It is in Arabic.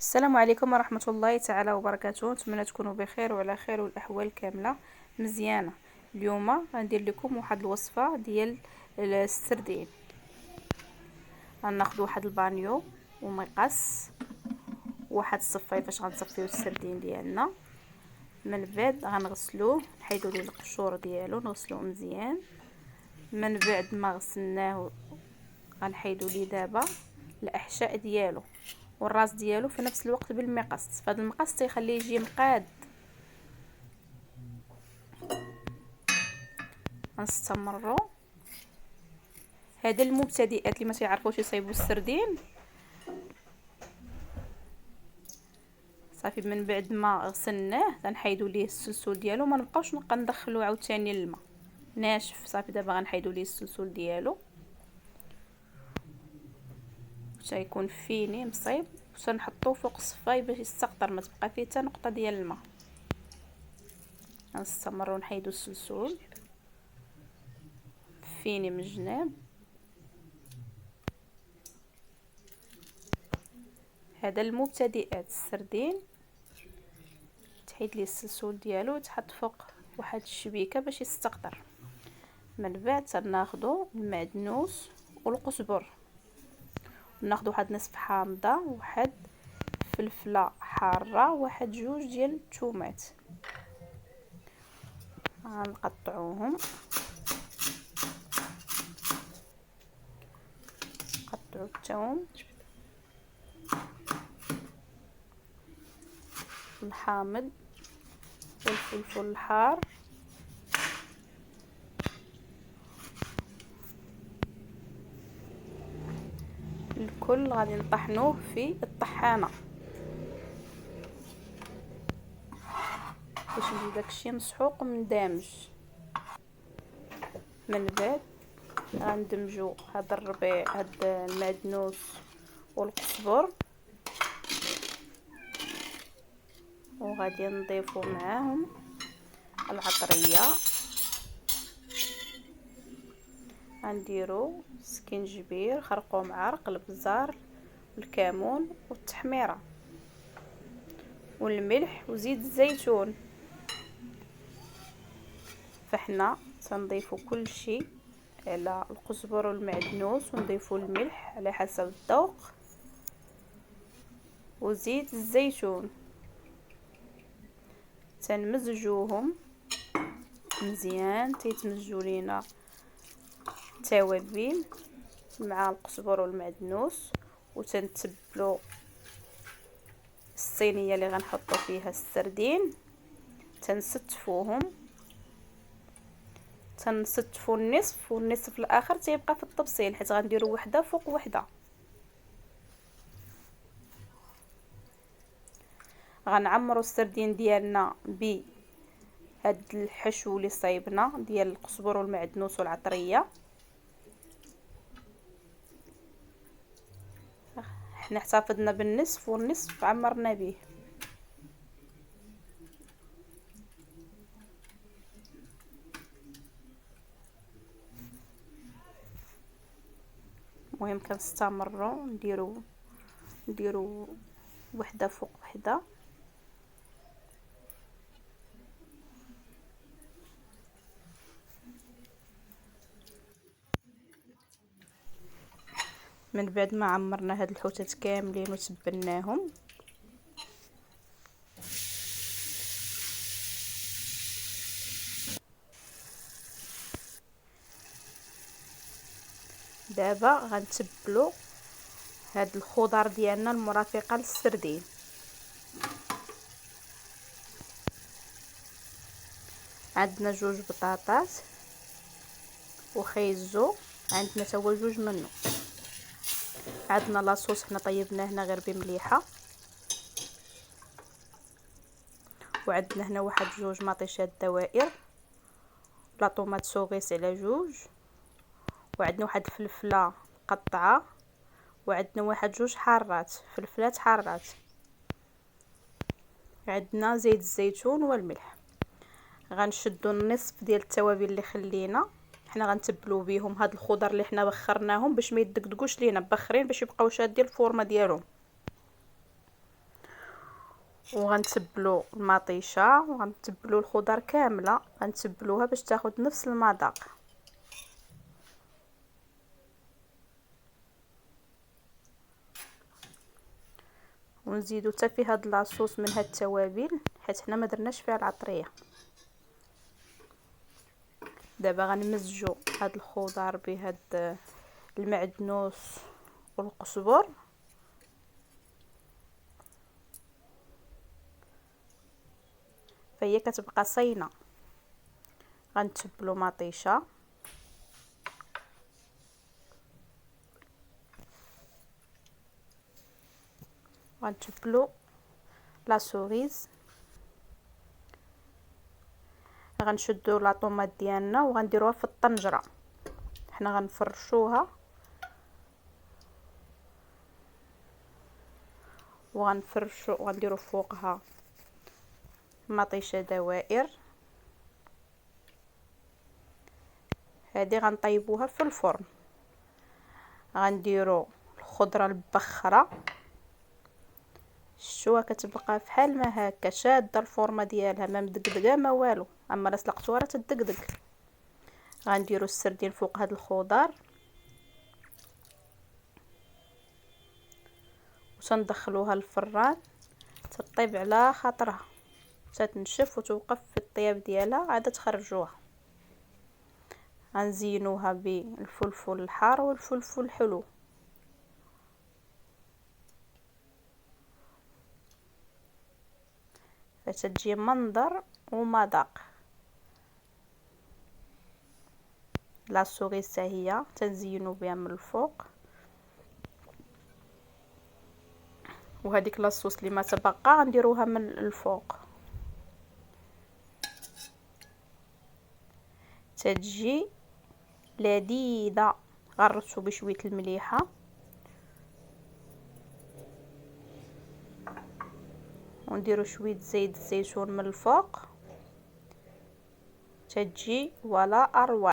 السلام عليكم ورحمة الله تعالى وبركاته. نتمنى تكونوا بخير وعلى خير والاحوال كامله مزيانه. اليوم غندير لكم واحد الوصفه ديال السردين. غناخذ واحد البانيو ومقص، واحد الصفايه فاش غنصفيو السردين ديالنا. من بعد غنغسلوه، نحيدو ليه القشور ديالو، نغسلوه مزيان. من بعد ما غسلناه غنحيدو ليه دابا الاحشاء ديالو والراس ديالو في نفس الوقت بالمقص. فهاد المقص تيخليه يجي مقاد. غنستمروا. هذا المبتدئات اللي ما تيعرفوش يصايبوا السردين صافي. من بعد ما غسلناه غنحيدوا ليه السلسول ديالو، ما نبقاوش ندخلوه عاوتاني الماء ناشف. صافي دابا غنحيدوا ليه السلسول ديالو حتى يكون فيني مصيب، وسنحطوه فوق الصفاي باش يستقطر، ما تبقى فيه حتى نقطه ديال الماء. غنستمروا نحيدوا السلسول فيني من الجناب. هذا المبتدئات السردين تحيد ليه السلسول ديالو وتحط فوق واحد الشبيكه باش يستقطر. من بعد تناخذوا المعدنوس والقزبر، ناخذ واحد نصف حامضه، واحد فلفله حاره، واحد جوج ديال الثومات. غنقطعوهم، نقطعوا الثوم، الحامض والفلفل الحار، الكل غادي نطحنوه في الطحانه باش يجي داكشي مسحوق ومندمج. من بعد غندمجوا هاد الربيع، هاد المعدنوس والقزبر، وغادي نضيفوا معاهم العطريه. غنديروا سكينجبير، خرقوم عرق، البزار، الكمون والتحميره والملح وزيت الزيتون. فحنا تنضيفوا كل شيء على القزبر والمعدنوس، ونضيفوا الملح على حسب الذوق وزيت الزيتون. تنمزجوهم مزيان، تيتمزجوا لينا التوابل مع القزبر والمعدنوس. وتنتبلوا الصينيه اللي غنحطوا فيها السردين، تنستفوهم، تنستفوا النصف، والنصف الاخر تيبقى في الطبسيل، حيت غنديروا وحده فوق وحده. غنعمروا السردين ديالنا بهاد الحشو اللي صايبنا ديال القزبر والمعدنوس والعطريه. حنا احتفظنا بالنصف، والنصف عمرنا به. المهم كنستمروا نديروا وحده فوق وحده. من بعد ما عمرنا هاد الحوتات كاملين وتبلناهم، دابا غنتبلوا هاد الخضر ديالنا المرافقه للسردين. عندنا جوج بطاطات وخيزو، عندنا تا هو جوج منه. عندنا لاصوص حنا طيبناه هنا غير بمليحه، وعندنا هنا واحد جوج مطيشات دوائر، لا طوماط سوغيس على جوج، وعندنا واحد الفلفله مقطعه، وعندنا واحد جوج حارات، فلفلات حارات. عندنا زيت الزيتون والملح. غنشدوا النصف ديال التوابل اللي خلينا، حنا غنتبلوا بهم هاد الخضر اللي حنا بخرناهم باش ما يدقدقوش لينا، بخرين باش يبقاو شادين الفورمه ديالهم. وغنتبلو المطيشه وغنتبلو الخضر كامله، غنتبلوها باش تاخذ نفس المذاق. ونزيدو حتى في هاد لاصوص من هاد التوابل حيت حنا ما درناش فيها العطريه. دابا غنمزجو هاد الخضر بهاد المعدنوس والقزبر. فهي كتبقى صينه. غنتبلو مطيشه، غنتبلو لا سوريز، غنشدو لا طوماط ديالنا وغنديروها في الطنجره. حنا غنفرشوها وغنديرو فوقها مطيشه دوائر. هذه غنطيبوها في الفرن. غنديرو الخضره المبخره، شتوها كتبقى فحال ما هكا شاده الفورمه ديالها، ما مدقدقه ما والو، اما لا سلقتوها راه تدقدق. غنديرو السردين فوق هاد الخضر وتندخلوها للفران تطيب على خاطرها، تتنشف وتوقف في الطياب ديالها عاد تخرجوها. غنزينوها بالفلفل الحار والفلفل الحلو. فتجي منظر ومذاق. لا سوريس هي تنزينو بها من الفوق. وهذيك لاصوص اللي ما تبقى غنديروها من الفوق، تتجي لذيذه. غنرشو بشويه المليحه ونديرو شويه زيت الزيتون من الفوق، تتجي ولا اروع.